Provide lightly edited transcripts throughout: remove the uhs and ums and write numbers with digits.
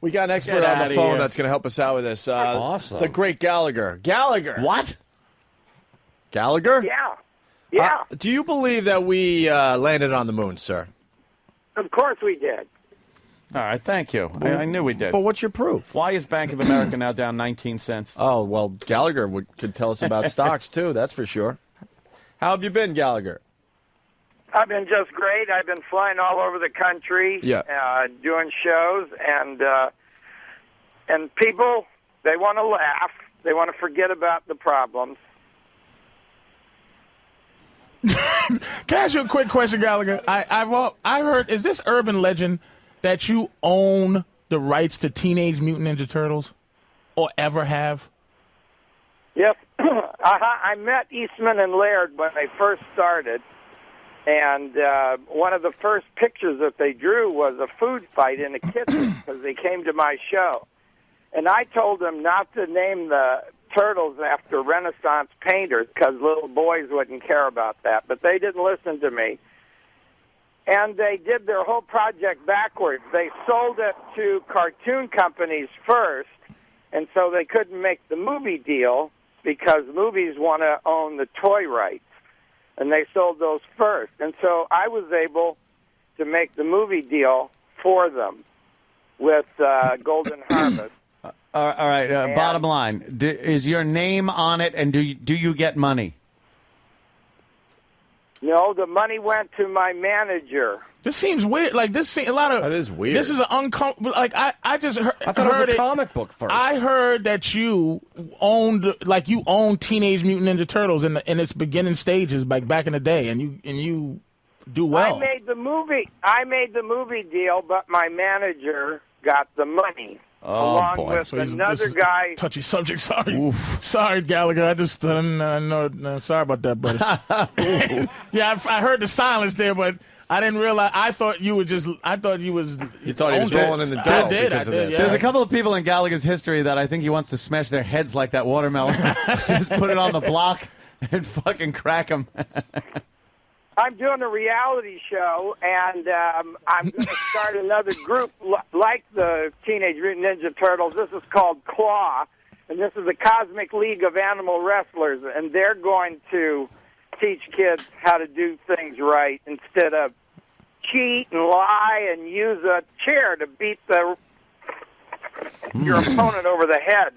We got an expert on the phone that's going to help us out with this. Awesome. The great Gallagher. Gallagher. What? Gallagher? Yeah. Do you believe that we landed on the moon, sir? Of course we did. All right, thank you. I knew we did. But what's your proof? Why is Bank of America now down 19 cents? Oh, well, Gallagher could tell us about stocks, too, that's for sure. How have you been, Gallagher? I've been just great. I've been flying all over the country, doing shows, and people, they want to laugh. They want to forget about the problems. Can I ask you a quick question, Gallagher? I heard, is this urban legend that you own the rights to Teenage Mutant Ninja Turtles, or ever have? Yes. I met Eastman and Laird when they first started, and one of the first pictures that they drew was a food fight in a kitchen because they came to my show. And I told them not to name the turtles after Renaissance painters because little boys wouldn't care about that. But they didn't listen to me. And they did their whole project backwards. They sold it to cartoon companies first, and so they couldn't make the movie deal because movies want to own the toy rights. And they sold those first. And so I was able to make the movie deal for them with Golden Harvest. All right. Bottom line, is your name on it, and do you get money? No, the money went to my manager. This seems weird. Like this, a lot of that is weird. This is an uncomfortable. Like I just heard. I thought it was a comic book first. I heard that you owned Teenage Mutant Ninja Turtles in its beginning stages, like back in the day, and you do well. I made the movie deal, but my manager got the money. Oh, along boy. with another guy. Touchy subject. Sorry, sorry, Gallagher. I just no. Sorry about that, buddy. Yeah, I heard the silence there, but I didn't realize. I thought you were just. I thought you was. You thought he was rolling in the dough I did. because of this. Yeah. There's a couple of people in Gallagher's history that I think he wants to smash their heads like that watermelon. Just put it on the block and fucking crack them. I'm doing a reality show, and I'm going to start another group like the Teenage Mutant Ninja Turtles. This is called Claw, and this is the Cosmic League of Animal Wrestlers, and they're going to teach kids how to do things right instead of cheat and lie and use a chair to beat your opponent over the head.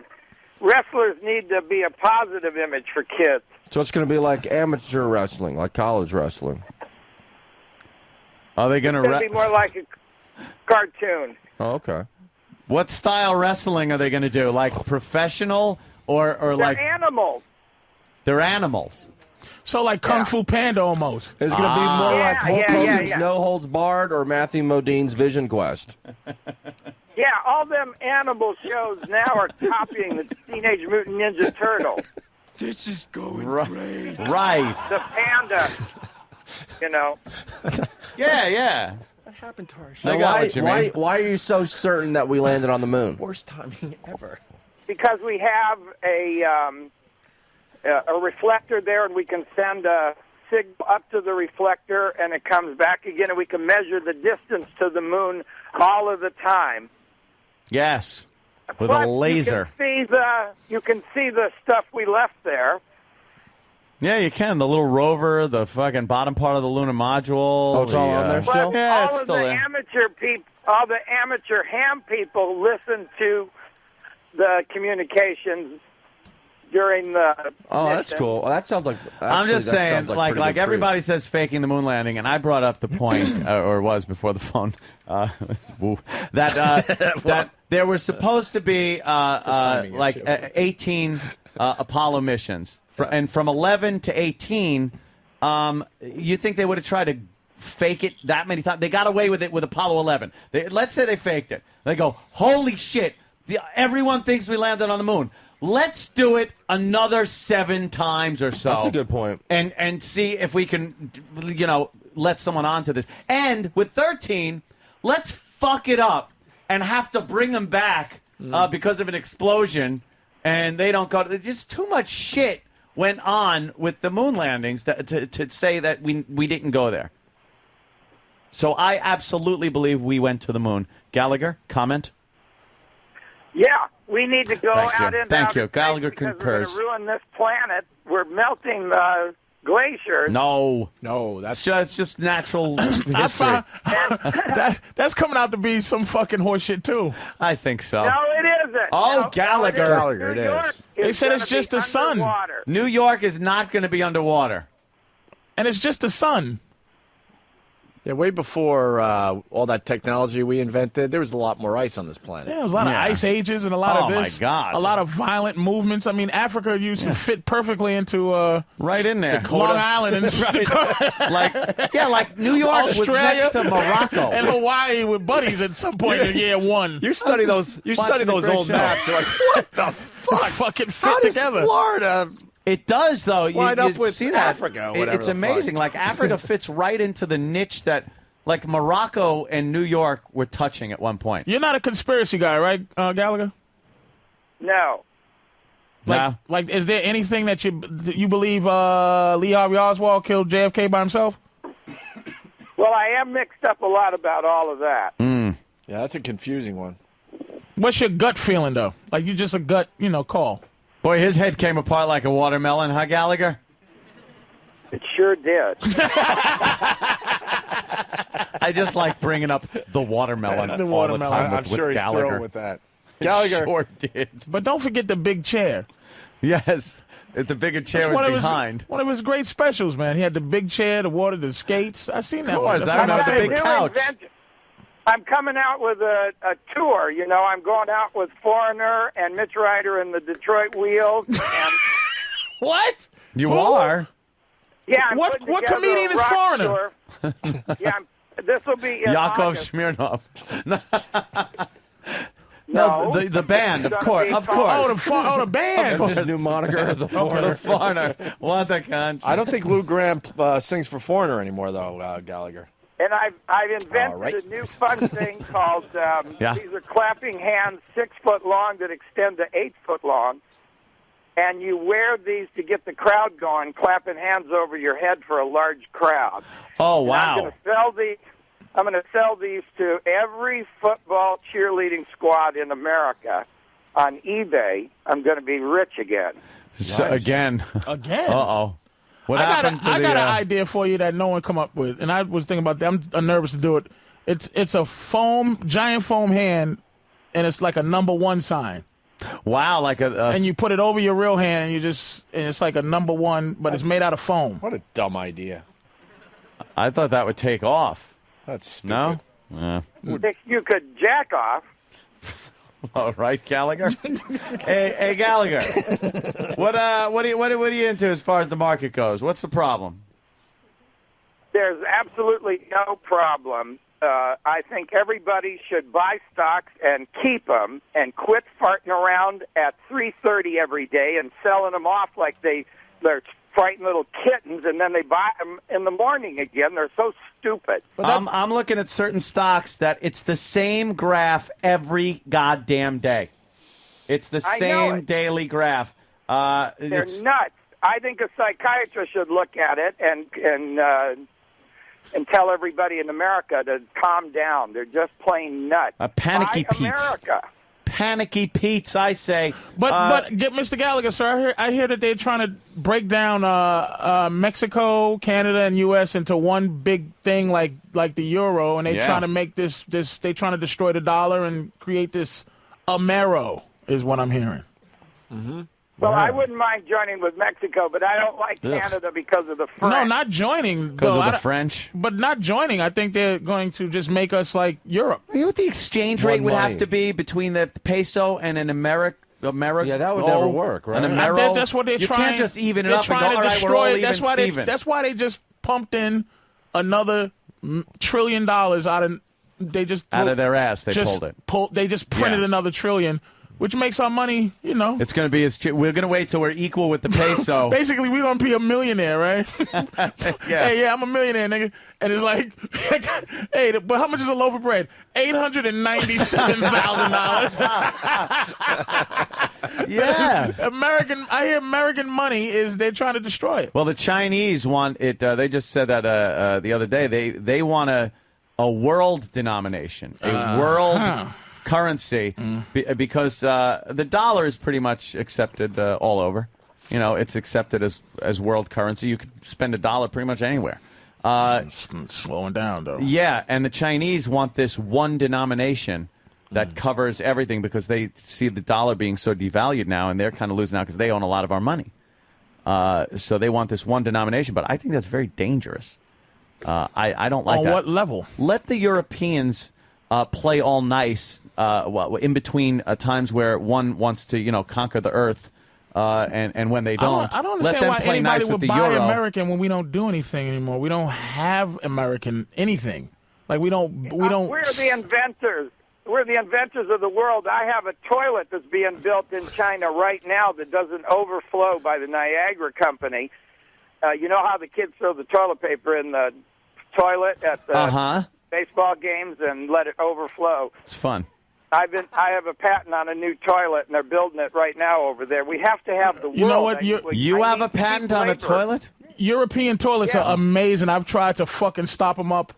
Wrestlers need to be a positive image for kids. So it's going to be like amateur wrestling, like college wrestling. Are they going to be more like a cartoon? Oh, okay. What style wrestling are they going to do? Like professional or like animals? They're animals. So like Kung Fu Panda almost. It's going to be more like Hulk Hogan's No Holds Barred or Matthew Modine's Vision Quest. Yeah, all them animal shows now are copying the Teenage Mutant Ninja Turtles. This is going great. Right. The panda, Yeah. What happened to our show? Why are you so certain that we landed on the moon? Worst timing ever. Because we have a reflector there, and we can send a signal up to the reflector, and it comes back again, and we can measure the distance to the moon all of the time. Yes. With Plus, a laser. You can see the stuff we left there. Yeah, you can. The little rover, the fucking bottom part of the lunar module. Oh, it's all on there still? Yeah, all it's of still the there. all the amateur ham people listen to the communications during the that's cool. That sounds like... I'm just saying, like everybody says faking the moon landing, and I brought up the point, or was before the phone, that there were supposed to be 18 Apollo missions, and from 11 to 18, you think they would have tried to fake it that many times? They got away with it with Apollo 11. Let's say they faked it. They go, holy shit, everyone thinks we landed on the moon. Let's do it another 7 times or so. That's a good point. And see if we can, let someone onto this. And with 13, let's fuck it up and have to bring them back because of an explosion, and they don't go. Just too much shit went on with the moon landings to say that we didn't go there. So I absolutely believe we went to the moon. Gallagher, comment? Yeah, we need to go Thank you. out into Thank outer you. space Gallagher because concurs. We're going to ruin this planet. We're melting the glaciers. No. No, that's It's just natural I history. found, that's coming out to be some fucking horseshit too. I think so. No, it isn't. Oh, No, Gallagher. No, Gallagher, it New York is. They said gonna it's just be the sun. underwater. New York is not going to be underwater. And it's just the sun. yeah. Way before all that technology we invented, there was a lot more ice on this planet. Yeah, there was a lot of Yeah. ice ages and a lot Oh, of my this. God. A lot of violent movements. I mean, Africa used to fit perfectly into Right in there. Long Island and like New York Australia was next to Morocco. and Hawaii with buddies at some point in year one. You study those. You study watching a those great old show. maps. You're like, what the fuck? fucking How fit does together. Florida? It does, though. Wind up with see that? Africa or whatever It's the amazing. fuck. Like, Africa fits right into the niche that, like, Morocco and New York were touching at one point. You're not a conspiracy guy, right, Gallagher? No. Like, is there anything that you believe Lee Harvey Oswald killed JFK by himself? Well, I am mixed up a lot about all of that. Yeah, that's a confusing one. What's your gut feeling, though? Like, you just a gut, call. Boy, his head came apart like a watermelon, huh, Gallagher? It sure did. I just like bringing up the watermelon The all watermelon. the time I'm with sure he's Gallagher. thrilled with that. Gallagher. Sure did. But don't forget the big chair. Yes. If the bigger chair was behind. One of his great specials, man. He had the big chair, the water, the skates. I seen that one. course, That's I one of remember my the big favorites. couch. I'm coming out with a tour. You know, I'm going out with Foreigner and Mitch Ryder and the Detroit Wheels. And What? You Who? are? yeah, I'm What putting together comedian a is rock Foreigner? tour. Yeah, this will be in Yakov August. Smirnov. No, the band, of It's course. gonna Of be course. The band. That's his new moniker, the The foreigner. foreigner. What the cunt. I don't think Lou Graham sings for Foreigner anymore, though, Gallagher. And I've invented All right. a new fun thing called Yeah. these are clapping hands 6 foot long that extend to 8 foot long. And you wear these to get the crowd going, clapping hands over your head for a large crowd. Oh, And I'm wow. going to sell these. I'm going to sell these to every football cheerleading squad in America on eBay. I'm going to be rich again. So, again. Again. Uh-oh. What I happened to got the... an idea for you that no one come up with, and I was thinking about that. I'm nervous to do it. It's a giant foam hand, and it's like a #1 sign. Wow, like a... And you put it over your real hand, and it's like a #1, but it's made out of foam. What a dumb idea. I thought that would take off. That's stupid. No? You could jack off. All right, Gallagher. hey, Gallagher. What are you into as far as the market goes? What's the problem? There's absolutely no problem. I think everybody should buy stocks and keep them and quit farting around at 3:30 every day and selling them off like they're frightened little kittens, and then they buy them in the morning again. They're so stupid. I'm looking at certain stocks that it's the same graph every goddamn day. It's the I know same it. daily graph. They're nuts. I think a psychiatrist should look at it and tell everybody in America to calm down. They're just plain nuts. Panicky Buy Pete's. America. Panicky Pete's, I say. But get Mr. Gallagher, sir. I hear that they're trying to break down Mexico, Canada, and U.S. into one big thing like the euro, and they're trying to make this. They're trying to destroy the dollar and create this Amero, is what I'm hearing. Mm-hmm. Well, I wouldn't mind joining with Mexico, but I don't like Canada because of the French. No, not joining. Because though. of the French. But not joining. I think they're going to just make us like Europe. You know what the exchange rate would have to be between the peso and an America? Yeah, that would never work, right? An Amero? That's what they're you trying. You can't just even it they're up and go, trying to all right, we're all destroy it. even, That's why they just pumped in another $1 trillion out of. They just out of their ass. They pulled it. They just printed another $1 trillion. Which makes our money, It's going to be we're going to wait till we're equal with the peso. Basically, we're going to be a millionaire, right? Yeah. Hey, I'm a millionaire, nigga. And it's like, hey, but how much is a loaf of bread? $897,000. Yeah. I hear American money is they're trying to destroy it. Well, the Chinese want it. They just said that the other day. They want a world denomination, a world currency because the dollar is pretty much accepted all over. You know, it's accepted as world currency. You could spend $1 pretty much anywhere. Slowing down, though. Yeah, and the Chinese want this one denomination that covers everything because they see the dollar being so devalued now, and they're kind of losing out because they own a lot of our money. So they want this one denomination, but I think that's very dangerous. I don't like that. On what level? Let the Europeans play all nice in between times where one wants to, conquer the earth, and when they don't. I don't let understand them why play anybody nice would with the buy euro. American when we don't do anything anymore. We don't have American anything. Like we don't. We're the inventors. We're the inventors of the world. I have a toilet that's being built in China right now that doesn't overflow by the Niagara Company. You know how the kids throw the toilet paper in the toilet at the baseball games and let it overflow? It's fun. I have a patent on a new toilet, and they're building it right now over there. We have to have the world. You know what? You have a patent on a toilet? European toilets are amazing. I've tried to fucking stop them up.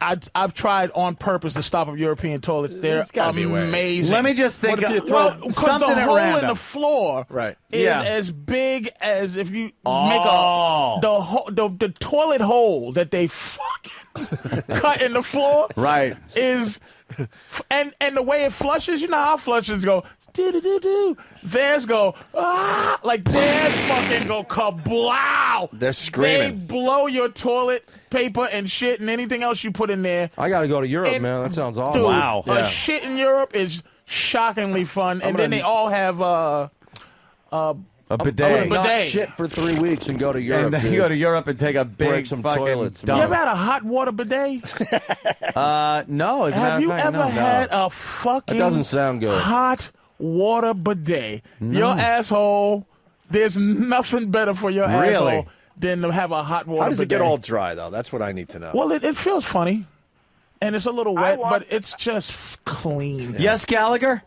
I've tried on purpose to stop up European toilets. They're amazing. Let me just think. Because something the at hole random. in the floor is as big as if you make the toilet hole that they fucking cut in the floor. Right. Is and the way it flushes, you know how flushes go. Do. Theirs go, like theirs fucking go kablow. They're screaming. They blow your toilet paper and shit and anything else you put in there. I got to go to Europe, And, man. That sounds awesome. Dude, Wow. a shit in Europe is shockingly fun. And then they all have a bidet. I'm gonna not bidet. shit for 3 weeks and go to Europe. And then dude. you go to Europe and take a big Break some fucking toilets, dump. You ever had a hot water bidet? No. As a matter Have of you fact, ever no. had a fucking That doesn't sound good. hot water bidet? Your asshole, there's nothing better for your Really? asshole than to have a hot water bidet. How does it get all dry, though? That's what I need to know. Well, it feels funny. And it's a little wet, want- but it's just clean. Yes, Gallagher?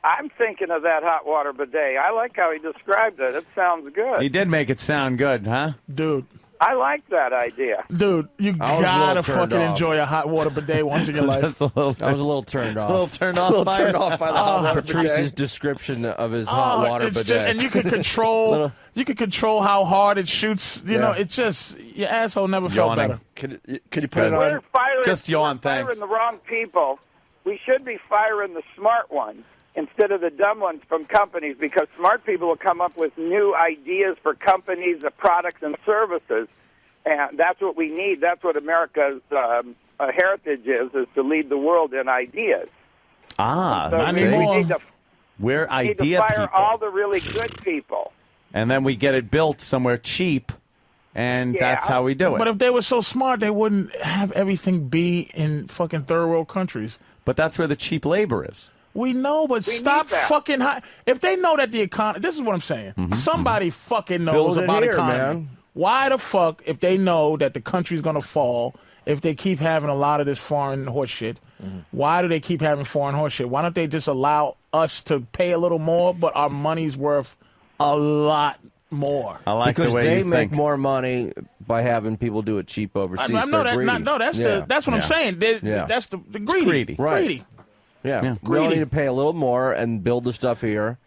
I'm thinking of that hot water bidet. I like how he described it. It sounds good. He did make it sound good, huh? Dude, I like that idea. you I was a little gotta turned fucking off. enjoy a hot water bidet once in your life. Just a little I was a little turned off. a little turned off by it. off by the hot water Patrice's bidet. description of his hot water it's bidet. just, and you can control you can control how hard it shoots. You know, it just your asshole never felt Yawning. better. Could you put it We're on? firing, Just yawn, we're firing thanks. the wrong people. We should be firing the smart ones instead of the dumb ones from companies, because smart people will come up with new ideas for companies, the products and services, and that's what we need. That's what America's heritage is to lead the world in ideas. Ah, So not we anymore. need to, we're need to idea fire people. all the really good people. And then we get it built somewhere cheap, and that's how we do it. But if they were so smart, they wouldn't have everything be in fucking third world countries. But that's where the cheap labor is. We know, but stop need that. fucking high. If they know that the economy, this is what I'm saying. Somebody fucking knows Build it about here, economy. man. Why the fuck, if they know that the country's gonna fall, if they keep having a lot of this foreign horse shit, why do they keep having foreign horse shit? Why don't they just allow us to pay a little more, but our money's worth a lot more? I like because the way they you make think. more money by having people do it cheap overseas. I know They're that. greedy. That's what I'm saying. That's the greedy. greedy. Right. Greedy. Yeah, we all Greedy. need to pay a little more and build the stuff here,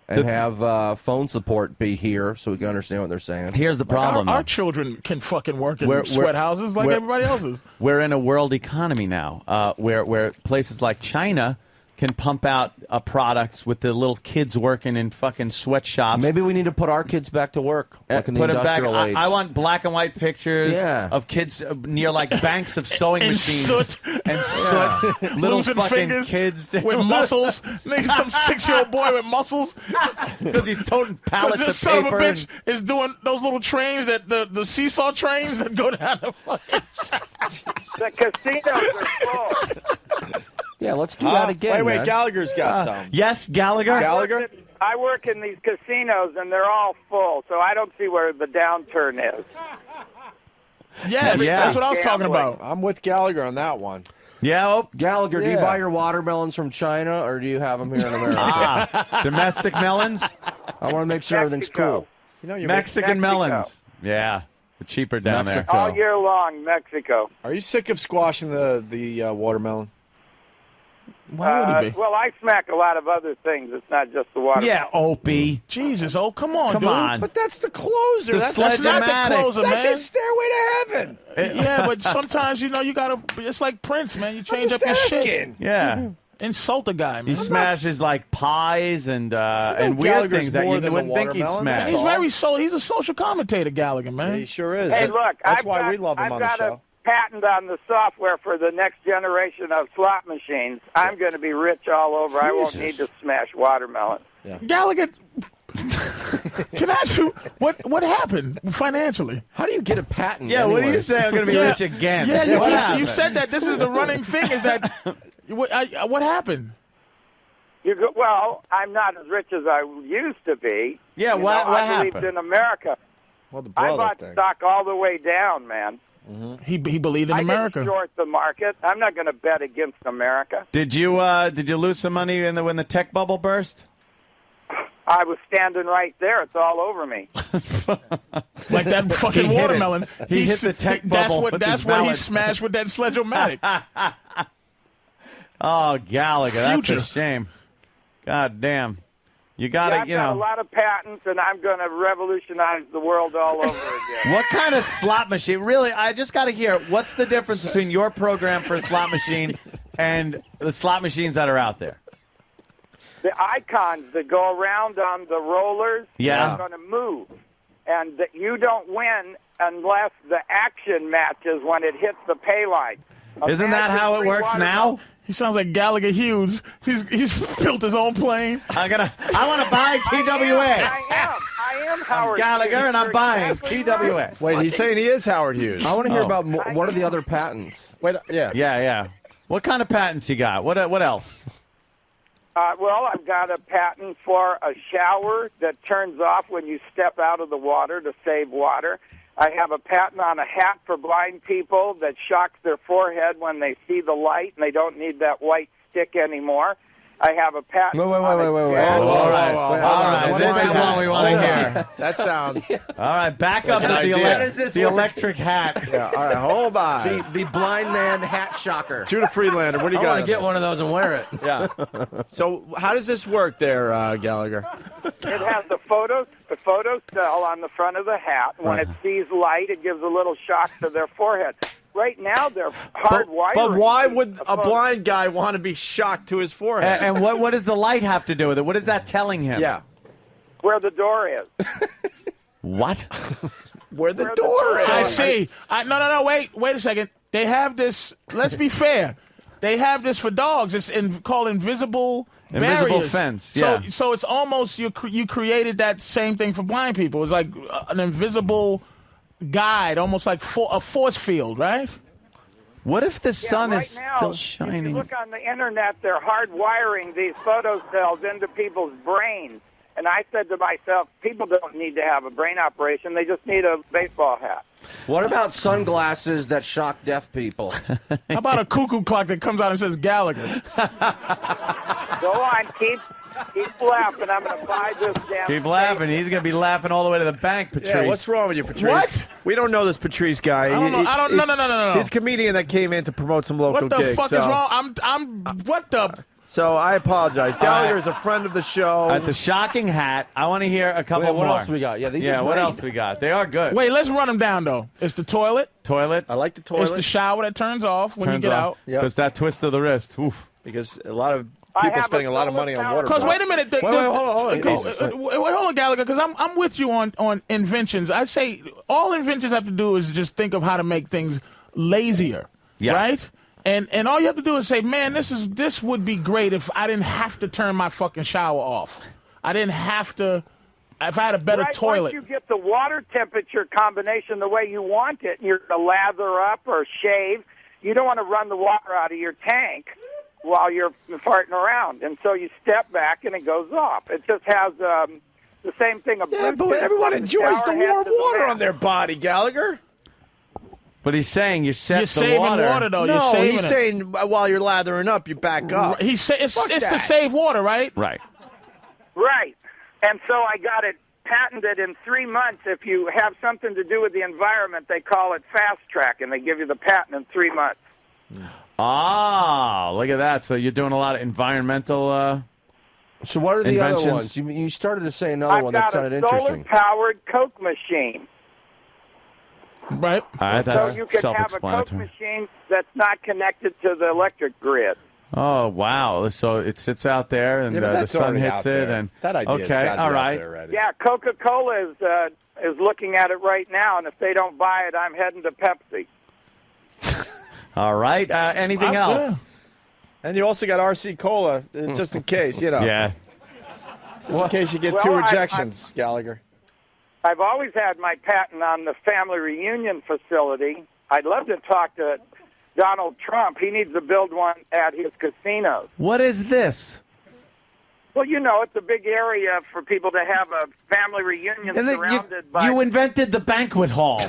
and have phone support be here so we can understand what they're saying. Here's the problem. Our though. children can fucking work in We're- sweat houses like we're- everybody else's. We're in a world economy now, where places like China can pump out products with the little kids working in fucking sweatshops. Maybe we need to put our kids back to work, like in the Put it back. industrial age. I want black and white pictures Yeah. of kids near like banks of sewing And machines soot. and soot. Little Losing fucking fingers kids with muscles. Nigga, some 6-year-old boy with muscles. because he's toting Because pallets this of son of a paper. bitch is doing those little trains, that the seesaw trains that go down the fucking. The casinos are full. Yeah, let's do that again. Wait, man. Gallagher's got some. Yes, Gallagher. Gallagher? I work in these casinos, and they're all full, so I don't see where the downturn is. Yes, Yeah. that's what I was talking Gambling. about. I'm with Gallagher on that one. Yeah. Oh, Gallagher, do you Yeah. buy your watermelons from China or do you have them here in America? domestic melons, I want to make sure everything's Mexico. cool. You know, you're Mexican Mexico. melons. Yeah, they're cheaper down Mexico. All year long, Mexico. Are you sick of squashing the watermelon? Why would he be? Well, I smack a lot of other things. It's not just the water. Yeah, Opie. Jesus, oh, come on, Come dude. on. But that's the closer. The That's That's not the Sledge-O-matic. closer, That's man. his stairway to heaven. Yeah, but sometimes, you gotta, it's like Prince, man. You change up your shit. Yeah. Insult a guy, man. He smashes like pies and weird Gallagher's things that more you than the wouldn't think he'd watermelon. smash. He's a social commentator, Gallagher, man. He sure is. Hey, look, That's why we love him I've on the got show. a patent on the software for the next generation of slot machines. I'm going to be rich all over. I won't need to smash watermelon. Gallagher, can I ask you, what happened financially? How do you get a patent? Yeah, what do you anyways? say? I'm going to be rich again. Yeah, What you happened? said that this is the running thing. Is that what happened? Well, I'm not as rich as I used to be. Yeah, You what know, I believed happened? in America. Well, the I brother bought thing. stock all the way down, man. He believed in I America. didn't short the market. I'm not going to bet against America. Did you lose some money when the tech bubble burst? I was standing right there. It's all over me. Like that fucking He hit it. watermelon. He hit the tech bubble with That's his what he mallet. smashed with that sledge-o-matic. Oh, Gallagher, that's Future. a shame. God damn. You got Yeah, to, I've got a lot of patents, and I'm going to revolutionize the world all over again. What kind of slot machine? Really, I just got to hear, what's the difference between your program for a slot machine and the slot machines that are out there? The icons that go around on the rollers Yeah. are going to move, and that you don't win unless the action matches when it hits the pay line. Isn't that how it works now? He sounds like Gallagher Hughes. He's built his own plane. I want to buy TWA. I am Howard Gallagher, Hughes. and I'm You're buying exactly TWA. right. Wait, he's saying he is Howard Hughes. I want to hear about what are the other patents? Wait, yeah. Yeah. What kind of patents you got? What else? Well, I've got a patent for a shower that turns off when you step out of the water to save water. I have a patent on a hat for blind people that shocks their forehead when they see the light and they don't need that white stick anymore. I have a patent. Wait. on a All right. What This is is that? what we want to hear. That sounds. All right, back up to the electric hat. Yeah, all right, hold on. The blind man hat shocker. Judah Friedlander, what do you I got? want to on get this? one of those and wear it. Yeah. So, how does this work there, Gallagher? It has the photo cell on the front of the hat. When it sees light, it gives a little shock to their forehead. Right now, they're hardwired. But why would a blind guy want to be shocked to his forehead? And what does the light have to do with it? What is that telling him? Yeah. Where the door is. What? Where the Where the door door is. is. I see. No, wait a second. They have this, let's be fair. They have this for dogs. It's called invisible barriers. fence, yeah. So it's almost, you created that same thing for blind people. It's like an invisible guide, almost like a force field, right? What if the sun right is now, still If shining? you look on the internet, they're hardwiring these photo cells into people's brains. And I said to myself, people don't need to have a brain operation. They just need a baseball hat. What about sunglasses that shock deaf people? How about a cuckoo clock that comes out and says Gallagher? Go on, keep laughing. I'm going to buy this damn Keep laughing. He's going to be laughing all the way to the bank, Patrice. Yeah, what's wrong with you, Patrice? What? We don't know this Patrice guy. No. He's a comedian that came in to promote some local What the gigs. fuck so, is wrong? What the? So I apologize. Gallagher is a friend of the show. At the shocking hat, I want to hear a couple Wait, what more. else we got? Yeah, these Yeah, are what great. else we got? They are good. Wait, let's run them down, though. It's the toilet. Toilet. I like the toilet. It's the shower that turns off when you get out. Yep. Because that twist of the wrist. Oof. because a lot of I people have spending a lot of solar money on power- water. Because bills. wait a minute. Wait, hold on. Wait, hold on, Gallagher. Because I'm with you on inventions. I say all inventions have to do is just think of how to make things lazier, Yeah. right? And all you have to do is say, man, this would be great if I didn't have to turn my fucking shower off. I didn't have to. If I had a better Right, toilet. Once you get the water temperature combination the way you want it, you're to lather up or shave. You don't want to run the water out of your tank while you're farting around, and so you step back and it goes off. It just has the same thing. Yeah, but everyone enjoys the warm water on their body, Gallagher. But he's saying you set You're the saving water, though. No, You're saving he's it. saying while you're lathering up, you back up. It's Fuck to that. save water, right? Right. Right. And so I got it patented in 3 months. If you have something to do with the environment, they call it fast track, and they give you the patent in 3 months. Ah, look at that. So you're doing a lot of environmental. So what are the Inventions? other ones? You started to say another I've one that got sounded a interesting. solar-powered Coke machine. Right. All right, that's So you can have a Coke self-explanatory. machine that's not connected to the electric grid. Oh wow! So it sits out there, and Yeah, but the that's sun already hits out it, there. and That idea's okay, gotta be all out right. there already. Yeah, Coca-Cola is looking at it right now, and if they don't buy it, I'm heading to Pepsi. All right. Anything else? And you also got RC Cola, just in case, Yeah. Just in case you get Well, two I- rejections, Gallagher. I've always had my patent on the family reunion facility. I'd love to talk to Donald Trump. He needs to build one at his casinos. What is this? Well, you know, it's a big area for people to have a family reunion And then surrounded by... you invented the banquet hall.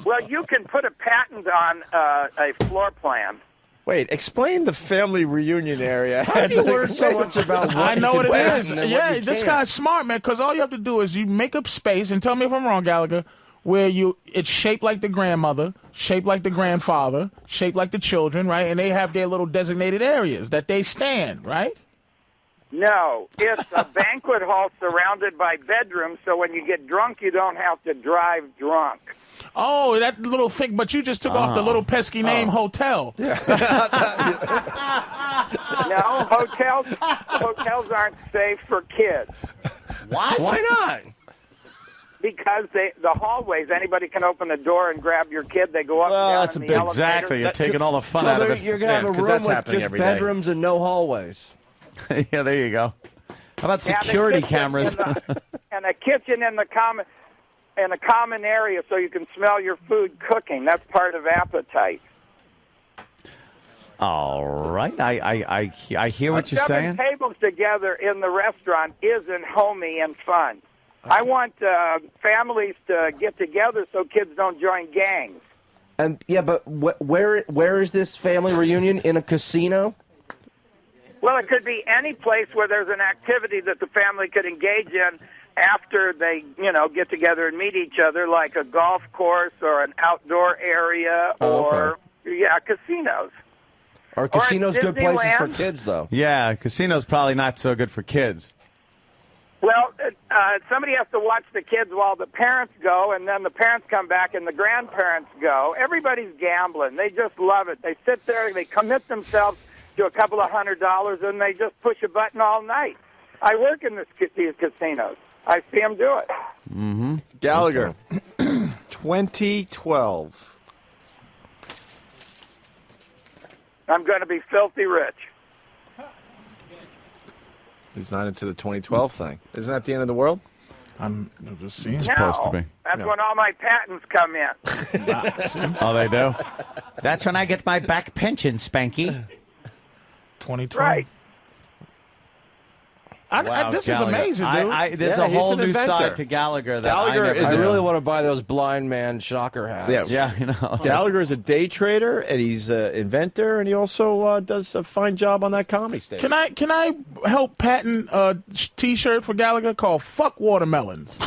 Well, you can put a patent on a floor plan. Wait, explain the family reunion area. How do you learn so much about what I know you what can it patent is. and what Yeah, you this can't? guy's smart, man, because all you have to do is you make up space, and tell me if I'm wrong, Gallagher, where it's shaped like the grandmother, shaped like the grandfather, shaped like the children, right? And they have their little designated areas that they stand, right? No, it's a banquet hall surrounded by bedrooms, so when you get drunk, you don't have to drive drunk. Oh, that little thing, but you just took off the little pesky name hotel. No, hotels aren't safe for kids What? Why not? because the hallways, anybody can open the door and grab your kid. They go up Well, and down that's in a the big- elevator. Exactly. You're taking all the fun So out of there- it. you're going to have a 'cause room that's with happening just every day. bedrooms and no hallways. Yeah, there you go. How about Yeah, the security kitchen cameras? and a kitchen in the common area so you can smell your food cooking. That's part of appetite. All right. I hear what you're Seven saying. tables together in the restaurant isn't homey and fun. I want families to get together so kids don't join gangs. And yeah, but where is this family reunion? In a casino? Well, it could be any place where there's an activity that the family could engage in after they, get together and meet each other, like a golf course or an outdoor area or, casinos. Are casinos good places for Disneyland? kids, though? Yeah, casino's probably not so good for kids. Well, somebody has to watch the kids while the parents go, and then the parents come back and the grandparents go. Everybody's gambling. They just love it. They sit there, they commit themselves to a couple of $100, and they just push a button all night. I work in these casinos. I see them do it. Mm-hmm. Gallagher, 2012. I'm going to be filthy rich. He's not into the 2012 thing. Isn't that the end of the world? I'm just seeing. Supposed to be. That's when all my patents come in. Oh, they do? That's when I get my back pension, Spanky. 2020. Right. This is Gallagher. amazing, dude. There's Yeah, a he's whole an new inventor. side to Gallagher that Gallagher I never is I a- knew. really want to buy those blind man shocker hats. Yeah. Yeah, Gallagher is a day trader, and he's an inventor, and he also does a fine job on that comedy stage. Can I help patent a T-shirt for Gallagher called "Fuck Watermelons"?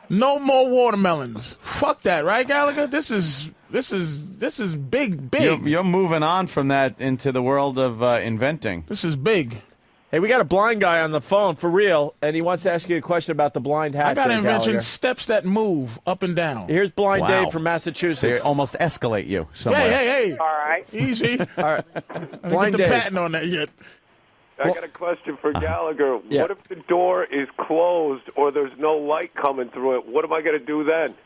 No more watermelons. Fuck that, right, Gallagher? This is big. You're moving on from that into the world of inventing. This is big. Hey, we got a blind guy on the phone, for real, and he wants to ask you a question about the blind hat. I got an there, invention: Gallagher. steps that move up and down. Here's Blind Wow. Dave from They Massachusetts. almost escalate you somewhere. Hey! All right. Easy. All right. I didn't Blind get the Dave. patent on that yet. I got a question for Gallagher. Yeah. What if the door is closed or there's no light coming through it? What am I going to do then?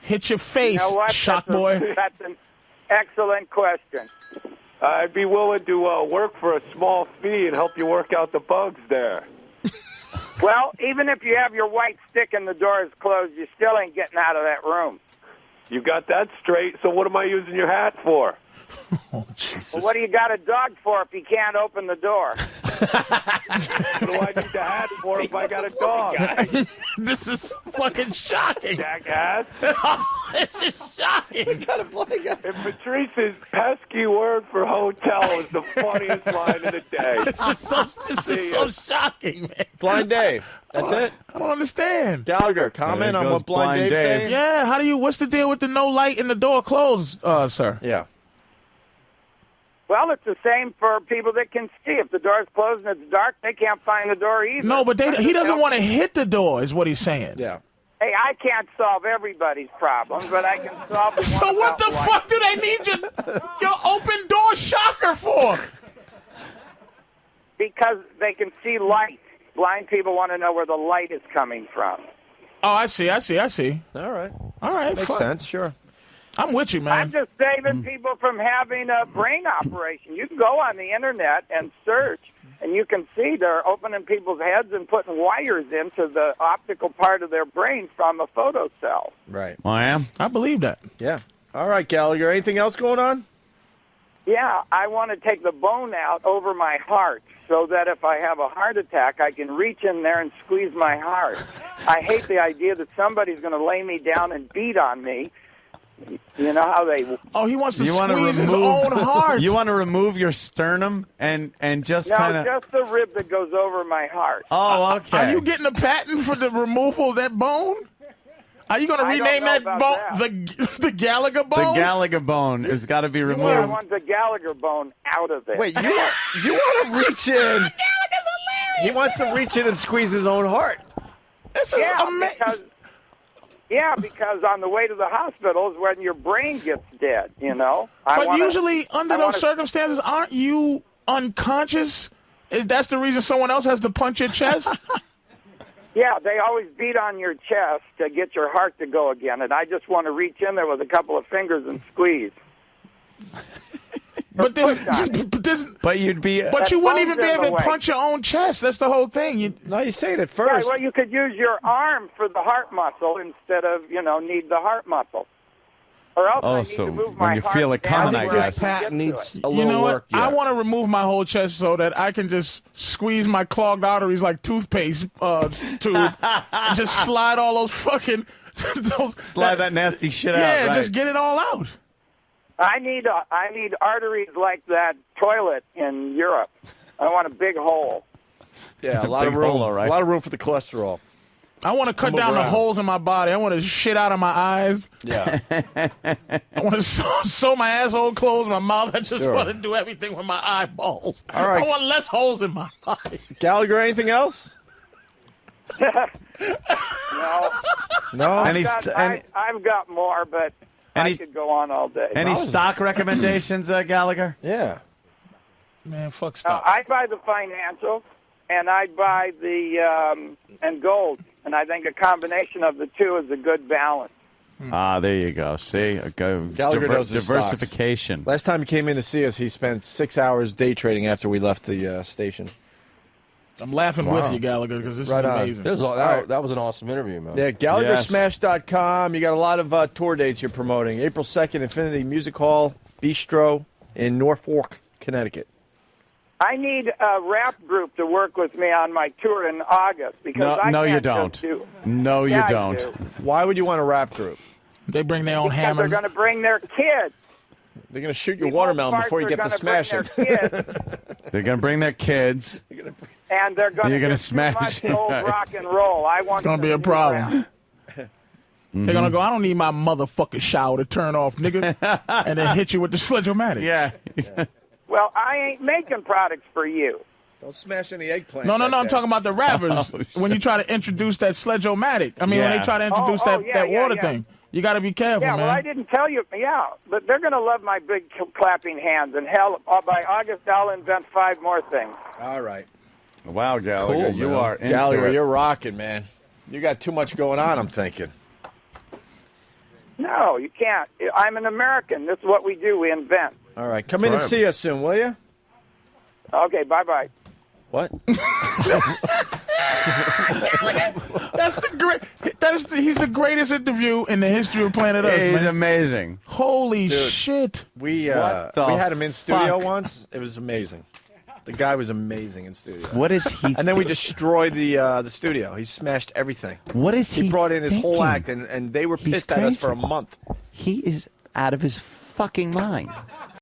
Hit your You face, know what? shock boy. That's an excellent question. I'd be willing to work for a small fee and help you work out the bugs there. Well, even if you have your white stick and the door is closed, you still ain't getting out of that room. You got that straight, so what am I using your hat for? Oh, Jesus. Well, what do you got a dog for if you can't open the door? What do I need the hat for if I got a dog? This is fucking shocking. Jackass. This is shocking. And Patrice's pesky word for hotel is the funniest line of the day. This is so shocking, man. Blind Dave. That's it. I don't understand. Gallagher, comment There on goes what Blind Blind Dave's Dave. saying. Yeah, what's the deal with the no light and the door closed, sir? Yeah. Well, it's the same for people that can see. If the door's closed and it's dark, they can't find the door either. No, but he doesn't want to hit the door, is what he's saying. Yeah. Hey, I can't solve everybody's problems, but I can solve the one So what about the light. fuck do they need your open door shocker for? Because they can see light. Blind people want to know where the light is coming from. Oh, I see. All right. All right, Makes fuck. sense, sure. I'm with you, man. I'm just saving people from having a brain operation. You can go on the internet and search, and you can see they're opening people's heads and putting wires into the optical part of their brain from a photocell. Right. I am. I believe that. Yeah. All right, Gallagher. Anything else going on? Yeah, I want to take the bone out over my heart so that if I have a heart attack, I can reach in there and squeeze my heart. I hate the idea that somebody's going to lay me down and beat on me. You know how they... Oh, he wants to You want to squeeze his remove own heart. You want to remove your sternum and just No, kind of. just the rib that goes over my heart. Oh, okay. Are you getting a patent for the removal of that bone? Are you going to I don't rename know that about bone the Gallagher bone? The Gallagher bone has got to be I removed. want the Gallagher bone out of there. Wait, you want to reach in? He wants to reach in and squeeze his own heart. This is amazing. Because on the way to the hospital is when your brain gets dead, you know? But usually, under those circumstances, aren't you unconscious? That's the reason someone else has to punch your chest? Yeah, they always beat on your chest to get your heart to go again, and I just want to reach in there with a couple of fingers and squeeze. But you'd be. But you wouldn't even be bone's in able the to way. punch your own chest. That's the whole thing. No, you say it at Yeah, first. well, you could use your arm for the heart muscle instead of, need the heart muscle. Or else I need so to move when my you heart feel it down coming, to I where guess. can get Pat to needs it. a You little know what? work yet. I want to remove my whole chest so that I can just squeeze my clogged arteries like toothpaste tube and just slide all those fucking... Slide that nasty shit out. Yeah, right. just get it all out. I need arteries like that toilet in Europe. I want a big hole. Yeah, a lot Big of room. hole, all right. A lot of room for the cholesterol. I want to cut Move down the around. holes in my body. I want to shit out of my eyes. Yeah. I want to sew my asshole closed, my mouth. I just Sure. want to do everything with my eyeballs. All right. I want less holes in my body. Gallagher, anything else? No, No. I've got more, but I could go on all day. Any stock recommendations, Gallagher? Yeah. Man, fuck stocks. I buy the financial, and I buy the and gold, and I think a combination of the two is a good balance. There you go. See, Gallagher knows his stocks. diversification. Last time he came in to see us, he spent 6 hours day trading after we left the station. I'm laughing with you, Gallagher, because this Right is on. amazing. That was an awesome interview, man. Yeah, GallagherSmash.com. You got a lot of tour dates you're promoting. April 2nd, Infinity Music Hall, Bistro in Norfolk, Connecticut. I need a rap group to work with me on my tour in August because I No, can't you just don't. do. No, you Yeah, I don't. do. Why would you want a rap group? They bring their own Because hammers. they're going to bring their kids. They're going to shoot your The watermelon most before you parts get to are gonna smashing. bring their kids, They're going to bring their kids. and they're going You're to gonna smash smash. old rock and roll. I want It's going to be a some new problem. rap. They're going to go, I don't need my motherfucking shower to turn off, nigga. And then hit you with the sledge-o-matic. Yeah. Well, I ain't making products for you. Don't smash any eggplant. No, I'm talking about the rappers. When you try to introduce that sledge-o-matic. I mean, when Yeah. they try to introduce Oh, that yeah, water yeah. thing. You got to be careful, Yeah, man. well, I didn't tell you. Yeah, but they're going to love my big clapping hands. And hell, by August, I'll invent 5 more things. All right. Wow, Gallagher, Cool, you man. are into Gallagher, it. you're rocking, man. You got too much going on, I'm thinking. No, you can't. I'm an American. This is what we do. We invent. All right. Come in and see us soon, will you? Okay, bye-bye. What? He's the greatest interview in the history of planet Earth, He's man. amazing. Holy shit. We What the had him in studio fuck? once. It was amazing. The guy was amazing in studio. What is he? And then we destroyed the studio. He smashed everything. What is he? He brought in his thinking? whole act, and they were He's pissed at us for a crazy. month. He is out of his fucking mind.